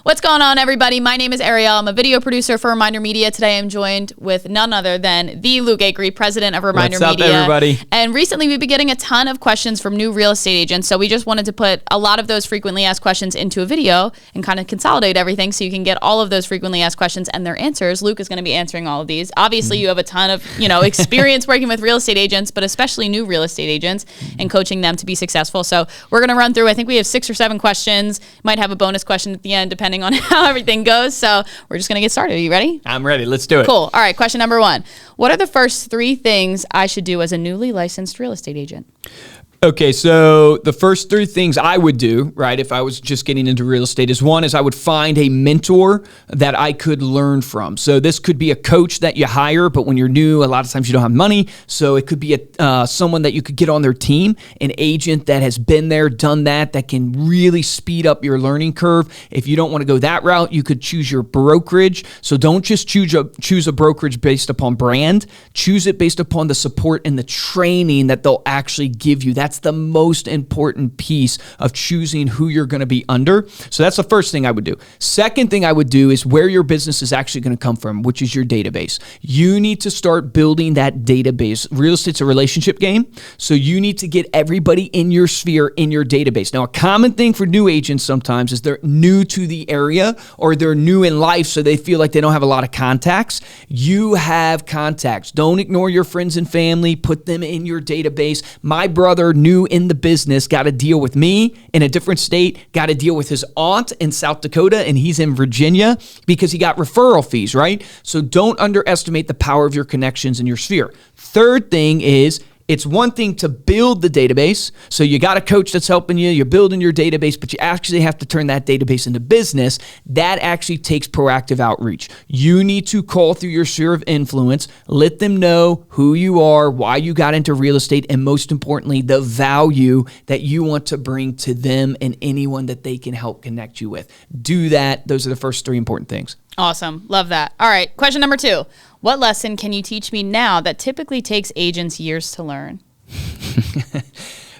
What's going on, everybody? My name is Ariel. I'm a video producer for ReminderMedia. Today I'm joined with none other than the Luke Acree, President of ReminderMedia. What's up, everybody? And recently we've been getting a ton of questions from new real estate agents, so we just wanted to put a lot of those frequently asked questions into a video and kind of consolidate everything so you can get all of those frequently asked questions and their answers. Luke is going to be answering all of these. Obviously, you have a ton of experience working with real estate agents, but especially new real estate agents and coaching them to be successful. So we're going to run through, I think we have 6 or 7 questions. Might have a bonus question at the end, depending on how everything goes. So we're just going to get started. Are you ready? I'm ready. Let's do it. Cool. All right. Question number 1. What are the first 3 things I should do as a newly licensed real estate agent? Okay, so the first 3 things I would do, right, if I was just getting into real estate is, 1 is I would find a mentor that I could learn from. So this could be a coach that you hire, but when you're new, a lot of times you don't have money. So it could be someone that you could get on their team, an agent that has been there, done that can really speed up your learning curve. If you don't want to go that route, you could choose your brokerage. So don't just choose a brokerage based upon brand. Choose it based upon the support and the training that they'll actually give you. That's the most important piece of choosing who you're going to be under. So that's the first thing I would do. Second thing I would do is where your business is actually going to come from, which is your database. You need to start building that database. Real estate's a relationship game, so you need to get everybody in your sphere in your database. Now, a common thing for new agents sometimes is they're new to the area or they're new in life, so they feel like they don't have a lot of contacts. You have contacts. Don't ignore your friends and family. Put them in your database. My brother, new in the business, got a deal with me in a different state, got a deal with his aunt in South Dakota, and he's in Virginia because he got referral fees, right? So don't underestimate the power of your connections in your sphere. Third thing is, it's one thing to build the database. So you got a coach that's helping you, you're building your database, but you actually have to turn that database into business. That actually takes proactive outreach. You need to call through your sphere of influence, let them know who you are, why you got into real estate, and most importantly, the value that you want to bring to them and anyone that they can help connect you with. Do that. Those are the first 3 important things. Awesome. Love that. All right. Question number 2. What lesson can you teach me now that typically takes agents years to learn?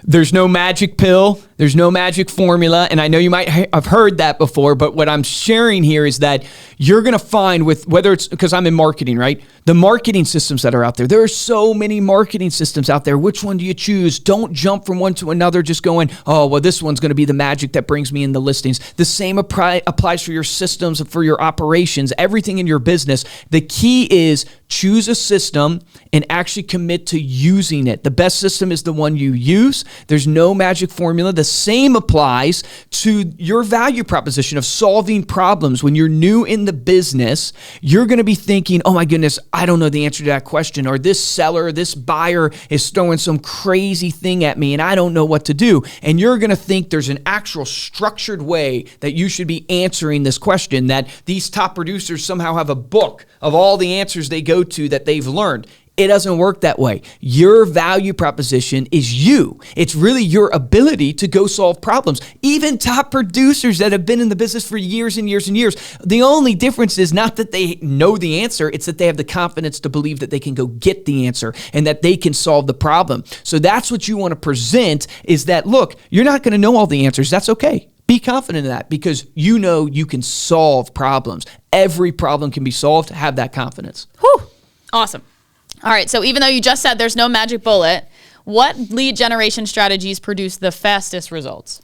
There's no magic pill. There's no magic formula. And I know you might have heard that before, but what I'm sharing here is that you're going to find with, whether it's because I'm in marketing, right? The marketing systems that are out there. There are so many marketing systems out there. Which one do you choose? Don't jump from one to another just going, oh, well, this one's going to be the magic that brings me in the listings. The same applies for your systems, for your operations, everything in your business. The key is choose a system and actually commit to using it. The best system is the one you use. There's no magic formula. The same applies to your value proposition of solving problems. When you're new in the business, you're going to be thinking, oh my goodness, I don't know the answer to that question, or this seller, this buyer is throwing some crazy thing at me and I don't know what to do. And you're going to think there's an actual structured way that you should be answering this question, that these top producers somehow have a book of all the answers they go to that they've learned. It doesn't work that way. Your value proposition is you. It's really your ability to go solve problems. Even top producers that have been in the business for years and years and years, the only difference is not that they know the answer, it's that they have the confidence to believe that they can go get the answer and that they can solve the problem. So that's what you want to present, is that, look, you're not going to know all the answers. That's okay. Be confident in that because you know you can solve problems. Every problem can be solved. Have that confidence. Whew. Awesome. All right, so even though you just said there's no magic bullet, what lead generation strategies produce the fastest results?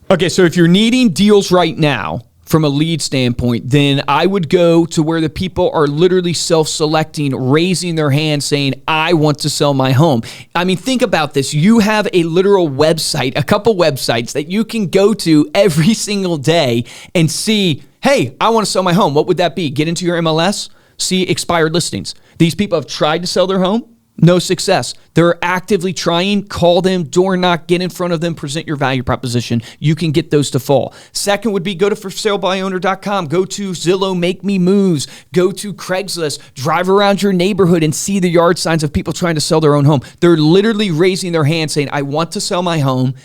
Okay, so if you're needing deals right now from a lead standpoint, then I would go to where the people are literally self-selecting, raising their hand saying, I want to sell my home. I mean, think about this. You have a literal website, a couple websites that you can go to every single day and see, hey, I want to sell my home. What would that be? Get into your MLS, see expired listings. These people have tried to sell their home, no success. They're actively trying. Call them, door knock, get in front of them, present your value proposition. You can get those to fall. Second would be go to forsalebyowner.com, go to Zillow, Make Me Moves, go to Craigslist, drive around your neighborhood and see the yard signs of people trying to sell their own home. They're literally raising their hand saying, I want to sell my home.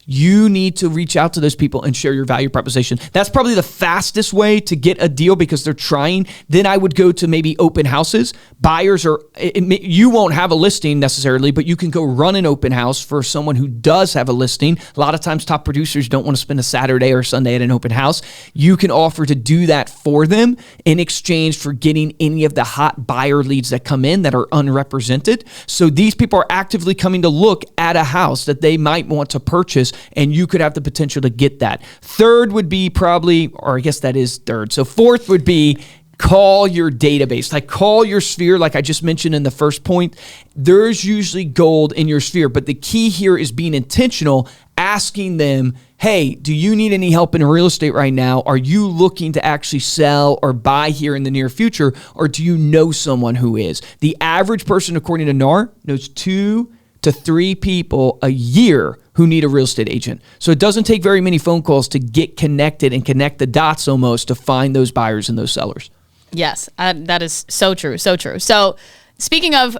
you need to reach out to those people and share your value proposition. That's probably the fastest way to get a deal because they're trying. Then I would go to maybe open houses. Buyers you won't have a listing necessarily, but you can go run an open house for someone who does have a listing. A lot of times top producers don't want to spend a Saturday or Sunday at an open house. You can offer to do that for them in exchange for getting any of the hot buyer leads that come in that are unrepresented. So these people are actively coming to look at a house that they might want to purchase, and you could have the potential to get that. Third would be probably, or I guess that is third. So fourth would be call your database, like call your sphere, like I just mentioned in the first point. There's usually gold in your sphere, but the key here is being intentional, asking them, hey, do you need any help in real estate right now? Are you looking to actually sell or buy here in the near future? Or do you know someone who is? The average person, according to NAR, knows 2 to 3 people a year who need a real estate agent. So it doesn't take very many phone calls to get connected and connect the dots almost to find those buyers and those sellers. Yes, that is so true, so true. So speaking of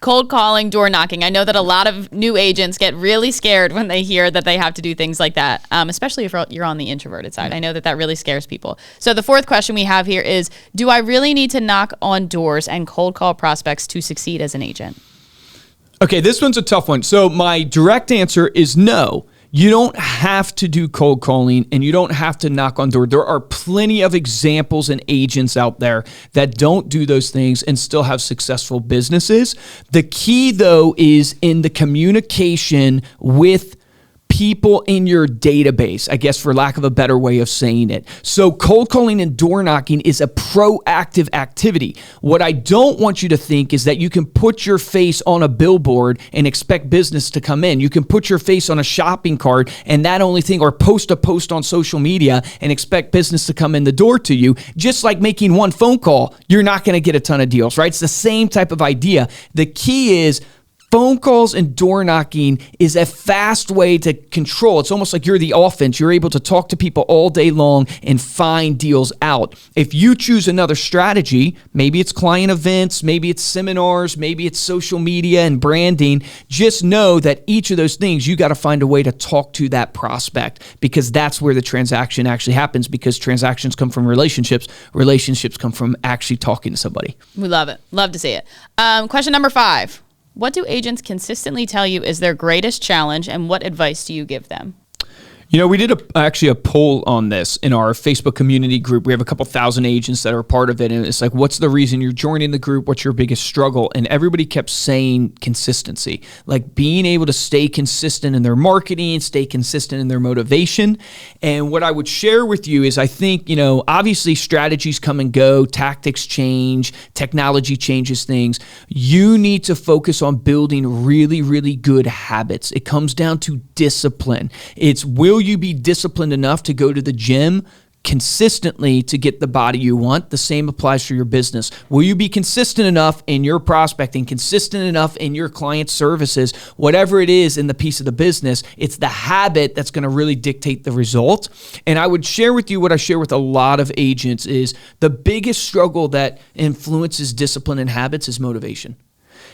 cold calling, door knocking, I know that a lot of new agents get really scared when they hear that they have to do things like that, especially if you're on the introverted side. I know that really scares people. So the fourth question we have here is, do I really need to knock on doors and cold call prospects to succeed as an agent? Okay, this one's a tough one. So my direct answer is no. You don't have to do cold calling and you don't have to knock on doors. There are plenty of examples and agents out there that don't do those things and still have successful businesses. The key, though, is in the communication with people in your database, I guess, for lack of a better way of saying it. So cold calling and door knocking is a proactive activity. What I don't want you to think is that you can put your face on a billboard and expect business to come in. You can put your face on a shopping cart and that only thing, or post a post on social media and expect business to come in the door to you. Just like making one phone call, you're not going to get a ton of deals, right? It's the same type of idea. The key is phone calls and door knocking is a fast way to control. It's almost like you're the offense. You're able to talk to people all day long and find deals out. If you choose another strategy, maybe it's client events, maybe it's seminars, maybe it's social media and branding, just know that each of those things, you got to find a way to talk to that prospect because that's where the transaction actually happens, because transactions come from relationships. Relationships come from actually talking to somebody. We love it. Love to see it. Question number 5. What do agents consistently tell you is their greatest challenge, and what advice do you give them? You know, we did actually a poll on this in our Facebook community group. We have a couple thousand agents that are part of it. And it's like, what's the reason you're joining the group? What's your biggest struggle? And everybody kept saying consistency, like being able to stay consistent in their marketing, stay consistent in their motivation. And what I would share with you is I think, you know, obviously strategies come and go, tactics change, technology changes things. You need to focus on building really, really good habits. It comes down to discipline. It's will you be disciplined enough to go to the gym consistently to get the body you want? The same applies for your business. Will you be consistent enough in your prospecting, consistent enough in your client services, whatever it is in the piece of the business? It's the habit that's going to really dictate the result. And I would share with you what I share with a lot of agents is the biggest struggle that influences discipline and habits is motivation.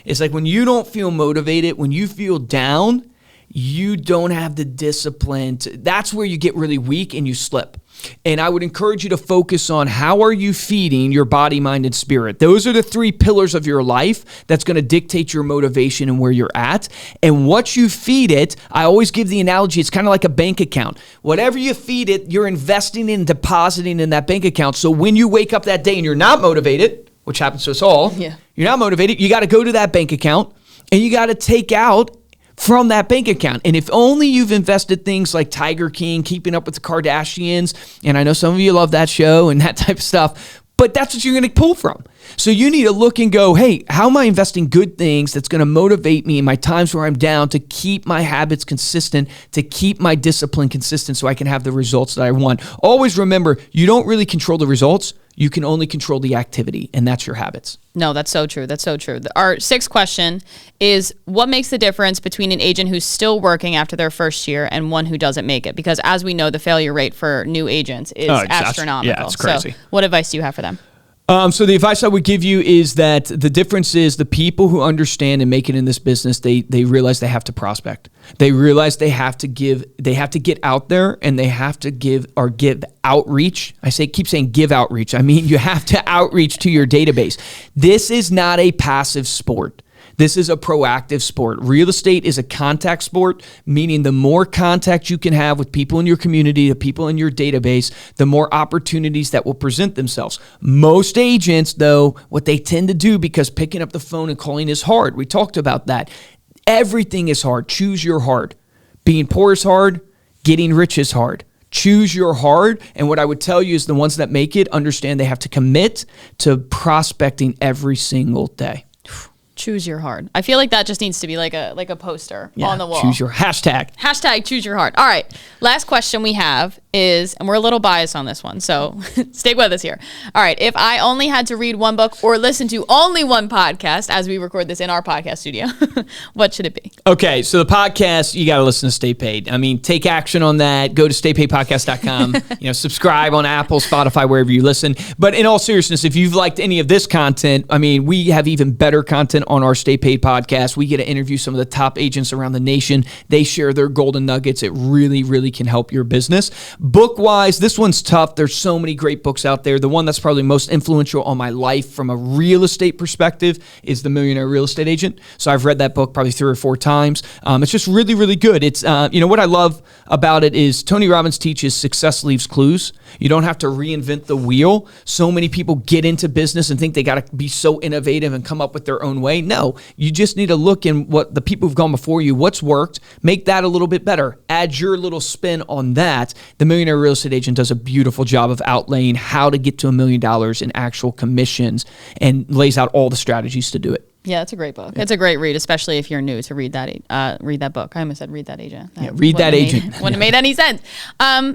It's like when you don't feel motivated, when you feel down, you don't have the discipline. That's where you get really weak and you slip. And I would encourage you to focus on how are you feeding your body, mind, and spirit. Those are the 3 pillars of your life that's going to dictate your motivation and where you're at. And what you feed it, I always give the analogy, it's kind of like a bank account. Whatever you feed it, you're investing in, depositing in that bank account. So when you wake up that day and you're not motivated, which happens to us all, you're not motivated, you got to go to that bank account and you got to take out from that bank account. And if only you've invested things like Tiger King, Keeping Up with the Kardashians, and I know some of you love that show and that type of stuff, but that's what you're going to pull from. So you need to look and go, hey, how am I investing good things that's going to motivate me in my times where I'm down to keep my habits consistent, to keep my discipline consistent so I can have the results that I want. Always remember, you don't really control the results. You can only control the activity, and that's your habits. No, that's so true. That's so true. Our 6th question is, what makes the difference between an agent who's still working after their first year and one who doesn't make it? Because as we know, the failure rate for new agents is astronomical. Yeah, it's crazy. So what advice do you have for them? So the advice I would give you is that the difference is the people who understand and make it in this business, they realize they have to prospect. They realize they have to get out there, and they have to give outreach. Keep saying give outreach. I mean, you have to outreach to your database. This is not a passive sport. This is a proactive sport. Real estate is a contact sport, meaning the more contact you can have with people in your community, the people in your database, the more opportunities that will present themselves. Most agents, though, what they tend to do, because picking up the phone and calling is hard. We talked about that. Everything is hard. Choose your hard. Being poor is hard. Getting rich is hard. Choose your hard. And what I would tell you is the ones that make it understand they have to commit to prospecting every single day. Choose your hard. I feel like that just needs to be like a poster on the wall. Choose your hashtag. Hashtag choose your hard. All right. Last question we have is, and we're a little biased on this one, so stay with us here. All right. If I only had to read one book or listen to only one podcast as we record this in our podcast studio, what should it be? Okay. So the podcast, you got to listen to Stay Paid. I mean, take action on that. Go to staypaidpodcast.com, subscribe on Apple, Spotify, wherever you listen. But in all seriousness, if you've liked any of this content, I mean, we have even better content on our Stay Paid podcast. We get to interview some of the top agents around the nation. They share their golden nuggets. It really, really can help your business. Book-wise, this one's tough. There's so many great books out there. The one that's probably most influential on my life from a real estate perspective is The Millionaire Real Estate Agent. So I've read that book probably 3 or 4 times. It's just really, really good. It's, what I love about it is Tony Robbins teaches success leaves clues. You don't have to reinvent the wheel. So many people get into business and think they got to be so innovative and come up with their own way. No, you just need to look in what the people who've gone before you, what's worked, make that a little bit better. Add your little spin on that. The Millionaire Real Estate Agent does a beautiful job of outlaying how to get to $1 million in actual commissions and lays out all the strategies to do it. Yeah, it's a great book. Yeah. It's a great read, especially if you're new to read that book. I almost said read that agent. Read that agent. Wouldn't have made any sense.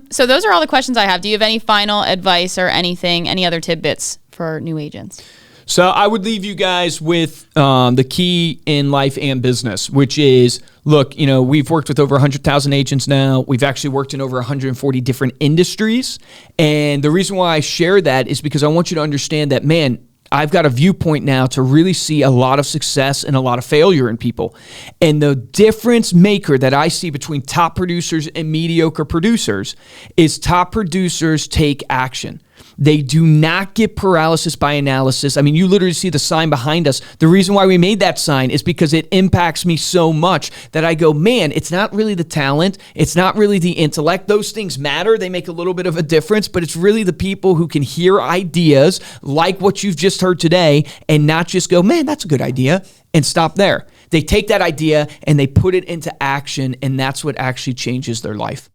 So those are all the questions I have. Do you have any final advice or any other tidbits for new agents? So I would leave you guys with the key in life and business, which is, look, we've worked with over 100,000 agents now. We've actually worked in over 140 different industries. And the reason why I share that is because I want you to understand that, man, I've got a viewpoint now to really see a lot of success and a lot of failure in people. And the difference maker that I see between top producers and mediocre producers is top producers take action. They do not get paralysis by analysis. I mean, you literally see the sign behind us. The reason why we made that sign is because it impacts me so much that I go, man, it's not really the talent. It's not really the intellect. Those things matter. They make a little bit of a difference, but it's really the people who can hear ideas like what you've just heard today and not just go, man, that's a good idea, and stop there. They take that idea and they put it into action, and that's what actually changes their life.